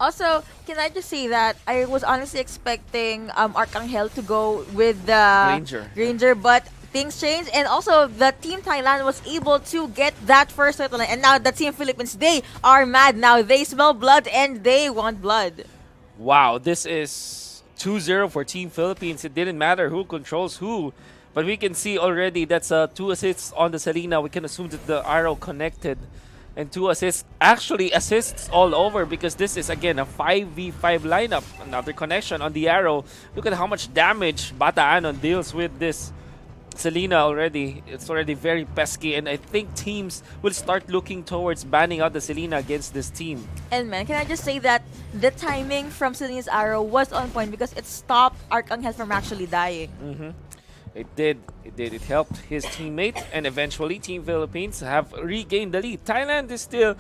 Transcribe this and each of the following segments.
Also, can I just say that I was honestly expecting Arcangel to go with the Ranger. Ranger, but things changed, and also the Team Thailand was able to get that first title, and now the Team Philippines, they are mad now. They smell blood and they want blood. Wow, this is 2-0 for Team Philippines. It didn't matter who controls who. But we can see already that's 2 assists on the Selena. We can assume that the arrow connected. And 2 assists, actually assists all over because this is again a 5v5 lineup. Another connection on the arrow. Look at how much damage Bata Anon deals with this Selena already. It's already very pesky, and I think teams will start looking towards banning out the Selena against this team. And man, can I just say that the timing from Selena's arrow was on point because it stopped Arcangel from actually dying. It did. It did. It helped his teammate, and eventually Team Philippines have regained the lead. Thailand is still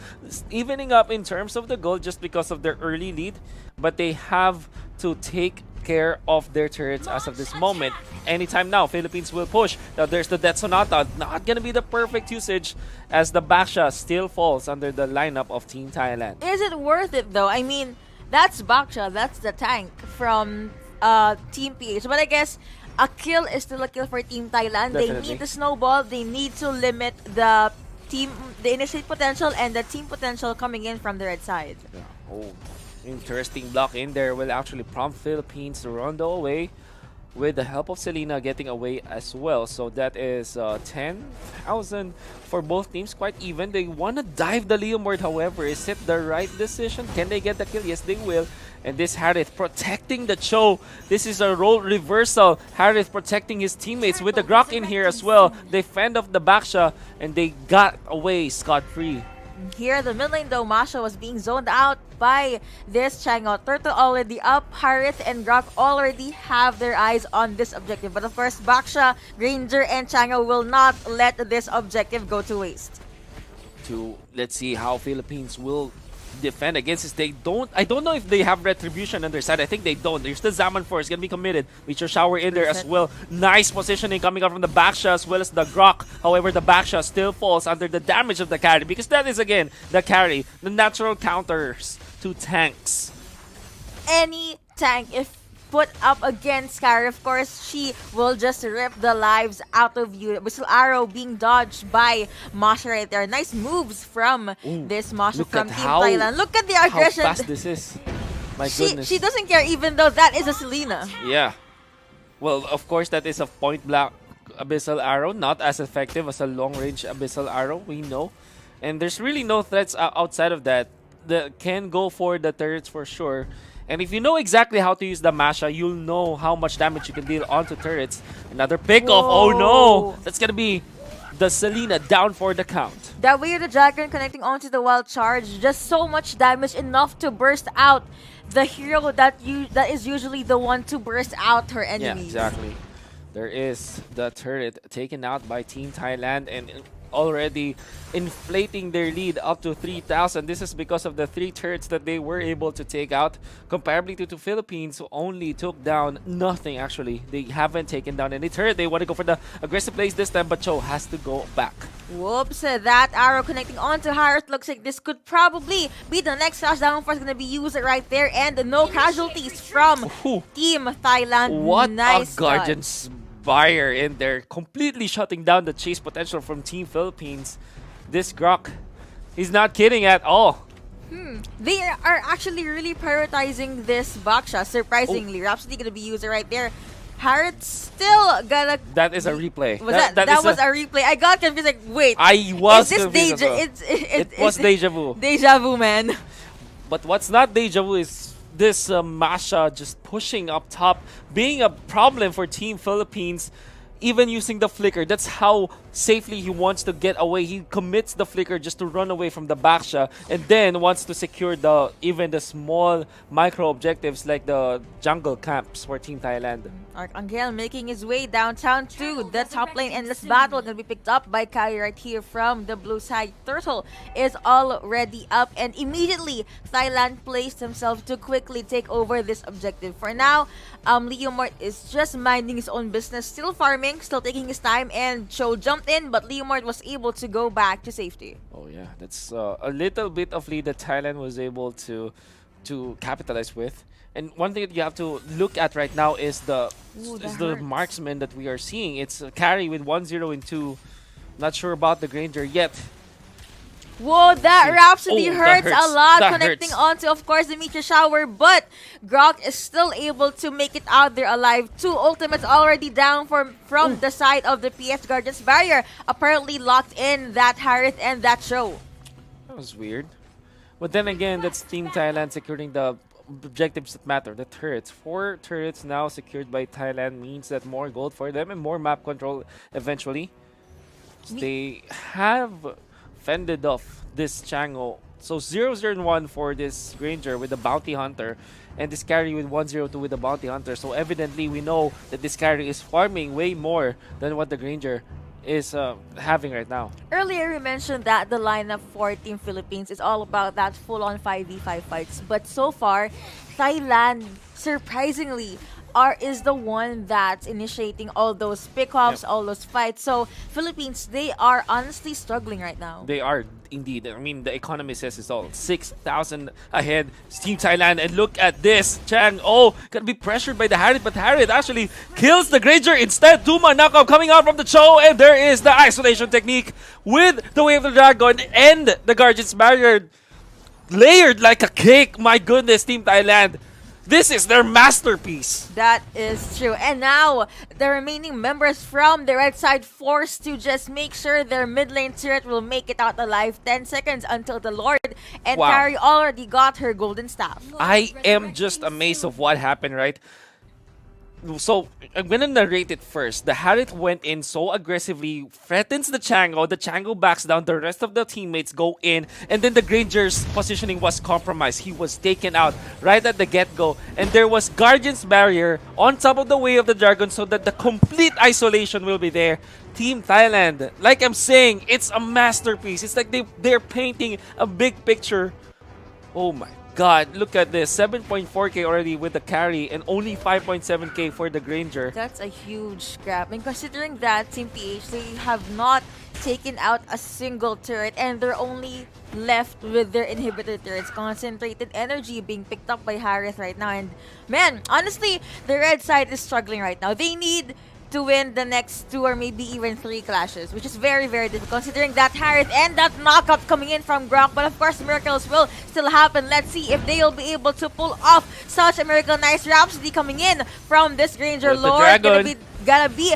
evening up in terms of the goal just because of their early lead, but they have to take care of their turrets as of this moment. Anytime now, Philippines will push. Now there's the Death Sonata. Not gonna be the perfect usage as the Baksha still falls under the lineup of Team Thailand. Is it worth it though? I mean, that's Baksha, that's the tank from Team PH. But I guess a kill is still a kill for Team Thailand. Definitely. They need to snowball. They need to limit the initiate potential and the team potential coming in from the red side. Yeah. Oh, interesting block in there will actually prompt Philippines to rondo away with the help of Selena getting away as well. So that is 10,000 for both teams, quite even. They want to dive the Leomord, however. Is it the right decision? Can they get the kill? Yes, they will. And this Harith protecting the Cho. This is a role reversal. Harith protecting his teammates with the Grok in here as well. They fend off the Baksha and they got away scot-free. Here, the mid lane though, Masha was being zoned out by this Chango. Turtle already up, Harith and Grok already have their eyes on this objective. But of course, Baksha, Ranger, and Chango will not let this objective go to waste. Let's see how Philippines will defend against this. I don't know if they have retribution on their side. I think they don't. There's the Zaman Force gonna be committed. Meteor Shower in there as well. Nice positioning coming out from the Baksha as well as the Grok. However, the Baksha still falls under the damage of the carry because that is again the carry, the natural counters to tanks. Any tank, if put up against Scar, of course, she will just rip the lives out of you. Whistle Arrow being dodged by Masha right there. Nice moves from this Masha from Team Thailand. Look at the aggression. How fast this is. My goodness. She doesn't care even though that is a Selena. Yeah. Well, of course, that is a point blank Abyssal Arrow. Not as effective as a long-range Abyssal Arrow, we know. And there's really no threats outside of that that can go for the turrets for sure. And if you know exactly how to use the Masha, you'll know how much damage you can deal onto turrets. Another pick-off. Oh no! That's gonna be the Selena down for the count. That way the Dragon connecting onto the wild charge. Just so much damage, enough to burst out the hero that is usually the one to burst out her enemies. Yeah, exactly. There is the turret taken out by Team Thailand and already inflating their lead up to 3,000. This is because of the 3 turrets that they were able to take out, comparably to the Philippines, who only took down nothing actually. They haven't taken down any turret. They want to go for the aggressive plays this time, but Cho has to go back. Whoops, that arrow connecting onto Harith. Looks like this could probably be the next flash down force going to be used right there, and no casualties from Team Thailand. What nice a Guardian's Spire in there, completely shutting down the chase potential from Team Philippines. This Grok, he's not kidding at all. They are actually really prioritizing this Baksha, surprisingly. Rhapsody gonna be used right there. Harith still gonna... That is a replay. That was a replay. I got confused, like, wait. I was is this confused as well. It was deja vu. Deja vu, man. But what's not deja vu is this Masha just pushing up top, being a problem for Team Philippines, even using the flicker. That's how safely he wants to get away. He commits the flicker just to run away from the Baksha, and then wants to secure even the small micro objectives like the jungle camps for Team Thailand. Arcangel making his way downtown to the top lane, and this battle gonna be picked up by Kai right here from the blue side. Turtle is already up, and immediately Thailand placed himself to quickly take over this objective. For now, Leomort is just minding his own business, still farming, still taking his time, and Cho jumped in, but Leomort was able to go back to safety. Oh yeah, that's a little bit of lead that Thailand was able to to capitalize with. And one thing that you have to look at right now is Ooh, that the hurts. marksman that we are seeing. It's a carry with 1-0 and 2. Not sure about the Granger yet. Whoa, that See. Rhapsody Oh, that hurts a hurts. lot, That connecting hurts. onto, of course, the meteor shower, but Grok is still able to make it out there alive. Two ultimates already down from the side of the PS Guardians barrier, apparently locked in that Harith and that show. That was weird. But then again, that's Team Thailand securing the objectives that matter, the turrets. 4 turrets now secured by Thailand means that more gold for them and more map control eventually. So they have fended off this Chango. So 0-0-1 for this Granger with the Bounty Hunter, and this carry with 1-0-2 with the Bounty Hunter. So evidently we know that this carry is farming way more than what the Granger is having right now. Earlier, we mentioned that the lineup for Team Philippines is all about that full-on 5v5 fights. But so far, Thailand, surprisingly, is the one that's initiating all those pickoffs, Yep. all those fights. So Philippines, they are honestly struggling right now. They are indeed. I mean, the economy says it's all. 6,000 ahead. It's Team Thailand. And look at this. Chang, gonna be pressured by the Harith, but Harith actually kills the Granger instead. Duma knockout coming out from the Cho, and there is the isolation technique with the Wave of the Dragon and the Guardian's Barrier layered like a cake. My goodness, Team Thailand. This is their masterpiece. That is true. And now, the remaining members from the red side forced to just make sure their mid lane turret will make it out alive. 10 seconds until the Lord and Wow. Carrie already got her golden staff. I am just amazed of what happened, right? So, I'm gonna narrate it first. The Harith went in so aggressively, threatens the Chango backs down, the rest of the teammates go in, and then the Granger's positioning was compromised. He was taken out right at the get-go, and there was Guardian's Barrier on top of the Way of the Dragon so that the complete isolation will be there. Team Thailand, like I'm saying, it's a masterpiece. It's like they're painting a big picture. Oh my God, look at this. 7.4k already with the carry and only 5.7k for the Granger. That's a huge grab. And considering that Team PH, they have not taken out a single turret and they're only left with their inhibitor turrets. Concentrated energy being picked up by Harith right now. And man, honestly, the red side is struggling right now. They need to win the next 2 or maybe even 3 clashes, which is very, very difficult considering that Harith and that knockup coming in from Grok. But of course, miracles will still happen. Let's see if they'll be able to pull off such a miracle. Nice Rhapsody coming in from this Granger With the Lord. dragon. Gonna be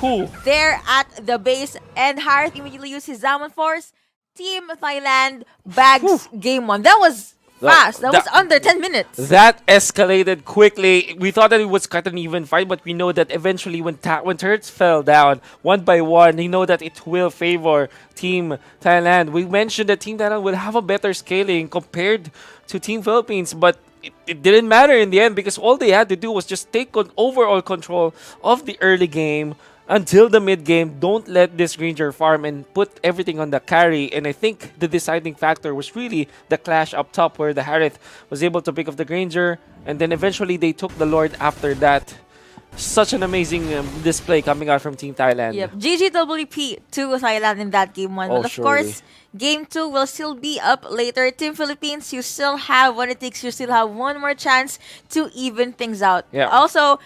Who? there at the base, and Harith immediately used his Zaman Force. Team Thailand bags game 1. That was fast. That was under 10 minutes. That escalated quickly. We thought that it was cut an even fight, but we know that eventually when turrets fell down one by one, we know that it will favor Team Thailand. We mentioned that Team Thailand will have a better scaling compared to Team Philippines, but it didn't matter in the end because all they had to do was just take overall control of the early game until the mid game. Don't let this Granger farm and put everything on the carry. And I think the deciding factor was really the clash up top where the Harith was able to pick up the Granger, and then eventually they took the Lord after that. Such an amazing display coming out from Team Thailand. Yep, GGWP to Thailand in that game 1. Oh, But of surely. course, game 2 will still be up later. Team Philippines, you still have what it takes. You still have one more chance to even things out. Yeah. Also,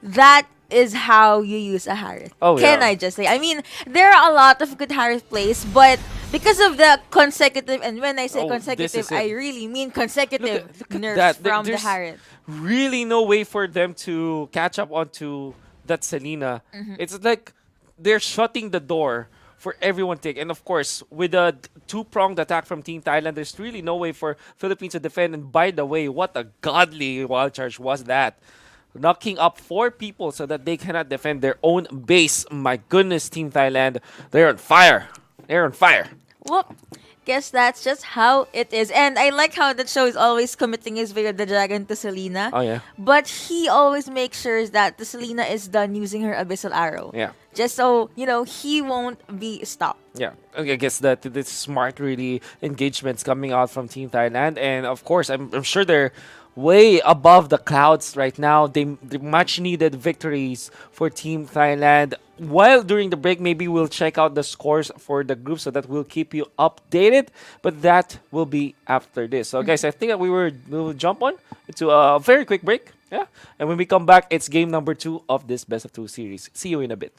that is how you use a Harith. Oh, Can yeah. I just say? I mean, there are a lot of good Harith plays, but because of the consecutive, and when I say Oh, this consecutive, is it. I really mean consecutive Look at nerfs that. from the There's Harith. really no way for them to catch up onto that Selena. It's like they're shutting the door for everyone to take. And of course, with a two-pronged attack from Team Thailand, there's really no way for Philippines to defend. And by the way, what a godly wild charge was that. Knocking up 4 people so that they cannot defend their own base. My goodness, Team Thailand. They're on fire. They're on fire. Well, guess that's just how it is. And I like how that show is always committing his way of the dragon to Selena. Oh, yeah. But he always makes sure that the Selena is done using her abyssal arrow. Yeah. Just so, he won't be stopped. Yeah, I guess that this smart really engagements coming out from Team Thailand, and of course, I'm sure they're way above the clouds right now. They much needed victories for Team Thailand. while during the break, maybe we'll check out the scores for the group so that we'll keep you updated. But that will be after this. So, guys, I think that we'll jump on into a very quick break. Yeah. And when we come back, it's game number 2 of this best of 2 series. See you in a bit.